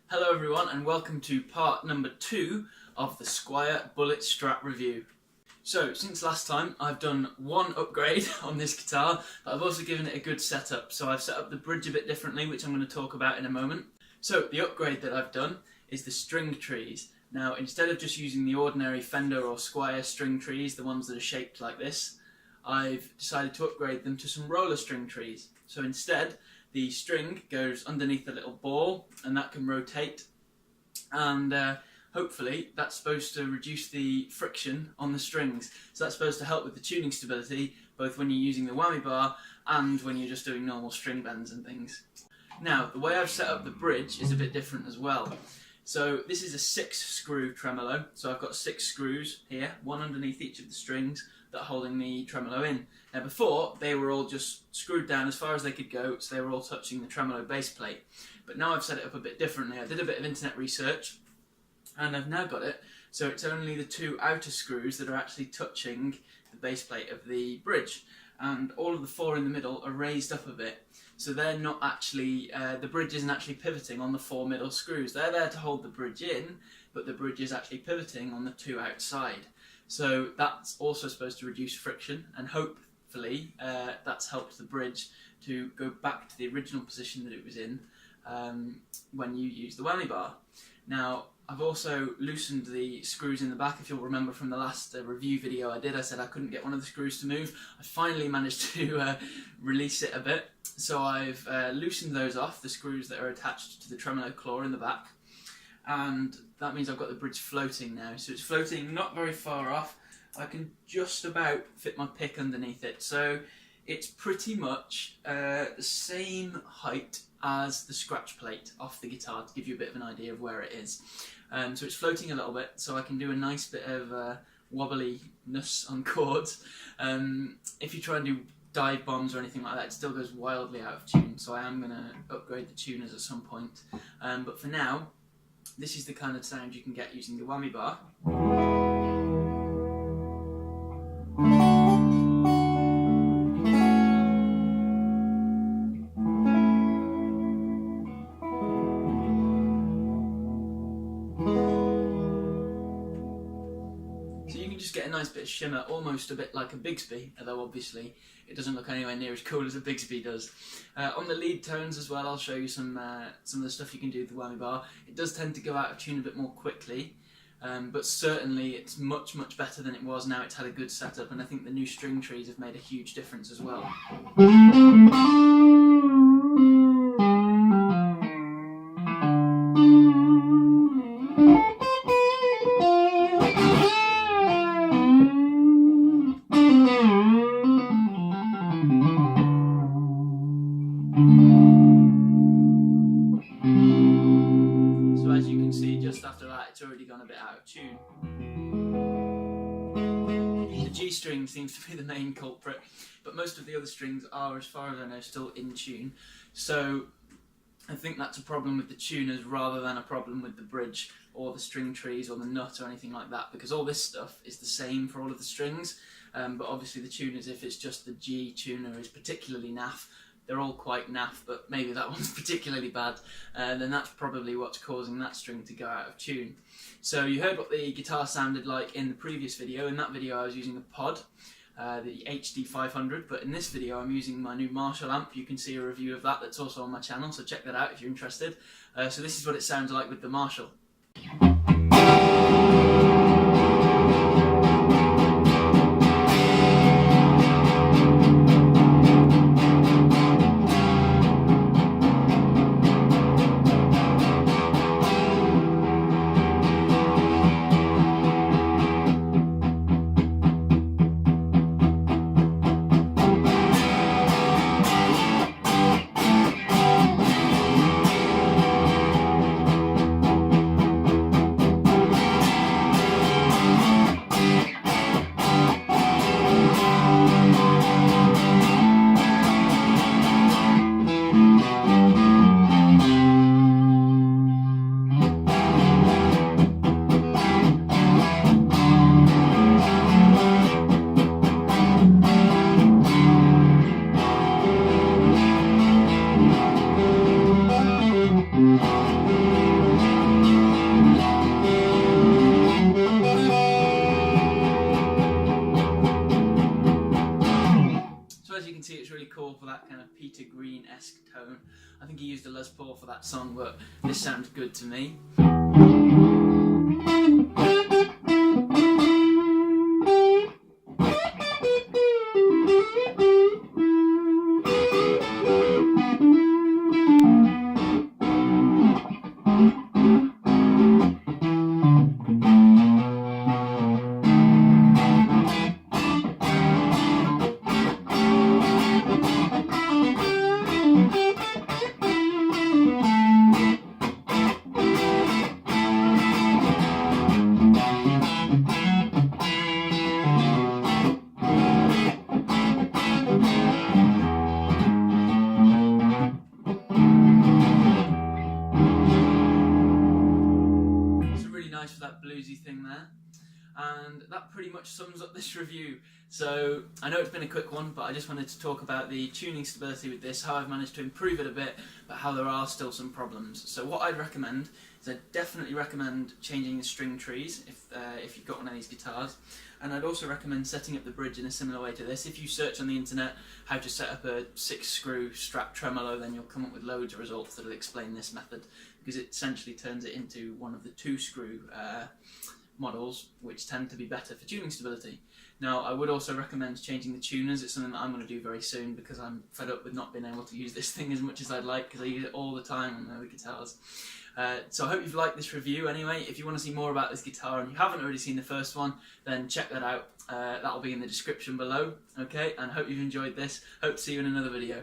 Hello everyone and welcome to part number 2 of the Squier Bullet Strat review. So since last time I've done one upgrade on this guitar, but I've also given it a good setup. So I've set up the bridge a bit differently, which I'm going to talk about in a moment. So the upgrade that I've done is the string trees. Now instead of just using the ordinary Fender or Squier string trees, the ones that are shaped like this, I've decided to upgrade them to some roller string trees. So instead, the string goes underneath a little ball and that can rotate, and hopefully that's supposed to reduce the friction on the strings. So that's supposed to help with the tuning stability, both when you're using the whammy bar and when you're just doing normal string bends and things. Now, the way I've set up the bridge is a bit different as well. So this is a 6-screw tremolo, so I've got 6 screws here, one underneath each of the strings that are holding the tremolo in. Now before, they were all just screwed down as far as they could go, so they were all touching the tremolo base plate. But now I've set it up a bit differently. I did a bit of internet research, and I've now got it so it's only the 2 outer screws that are actually touching the base plate of the bridge, and all of the 4 in the middle are raised up a bit. So they're not actually, the bridge isn't actually pivoting on the 4 middle screws. They're there to hold the bridge in, but the bridge is actually pivoting on the 2 outside. So that's also supposed to reduce friction, and hopefully that's helped the bridge to go back to the original position that it was in when you use the whammy bar. Now, I've also loosened the screws in the back. If you'll remember from the last review video I did, I said I couldn't get one of the screws to move. I finally managed to release it a bit. So I've loosened those off, the screws that are attached to the tremolo claw in the back. And that means I've got the bridge floating now. So it's floating not very far off. I can just about fit my pick underneath it. So it's pretty much the same height as the scratch plate off the guitar, to give you a bit of an idea of where it is. So it's floating a little bit, so I can do a nice bit of wobbliness on chords. If you try and do dive bombs or anything like that, it still goes wildly out of tune, so I am going to upgrade the tuners at some point. But for now, this is the kind of sound you can get using the whammy bar. So you can just get a nice bit of shimmer, almost a bit like a Bigsby, although obviously it doesn't look anywhere near as cool as a Bigsby does. On the lead tones as well, I'll show you some of the stuff you can do with the whammy bar. It does tend to go out of tune a bit more quickly, but certainly it's much better than it was now it's had a good setup, and I think the new string trees have made a huge difference as well. So as you can see, just after that it's already gone a bit out of tune. The G string seems to be the main culprit, but most of the other strings are, as far as I know, still in tune. So I think that's a problem with the tuners rather than a problem with the bridge or the string trees or the nut or anything like that, because all this stuff is the same for all of the strings, but obviously the tuners, if it's just the G tuner, is particularly naff. They're all quite naff, but maybe that one's particularly bad, then that's probably what's causing that string to go out of tune. So you heard what the guitar sounded like in the previous video. In that video I was using a pod, the HD 500, but in this video I'm using my new Marshall amp. You can see a review of that that's also on my channel, so check that out if you're interested. So this is what it sounds like with the Marshall. esque tone. I think he used a Les Paul for that song, but this sounds good to me. For that bluesy thing there, and that pretty much sums up this review. So I know it's been a quick one, but I just wanted to talk about the tuning stability with this, how I've managed to improve it a bit, but how there are still some problems. So what I'd recommend is I'd definitely recommend changing the string trees if you've got one of these guitars, and I'd also recommend setting up the bridge in a similar way to this. If you search on the internet how to set up a 6-screw strap tremolo, then you'll come up with loads of results that'll explain this method, because it essentially turns it into one of the 2-screw models, which tend to be better for tuning stability. Now, I would also recommend changing the tuners. It's something that I'm going to do very soon, because I'm fed up with not being able to use this thing as much as I'd like, because I use it all the time on my other guitars. So I hope you've liked this review anyway. If you want to see more about this guitar and you haven't already seen the first one, then check that out. That'll be in the description below. Okay, and hope you've enjoyed this. Hope to see you in another video.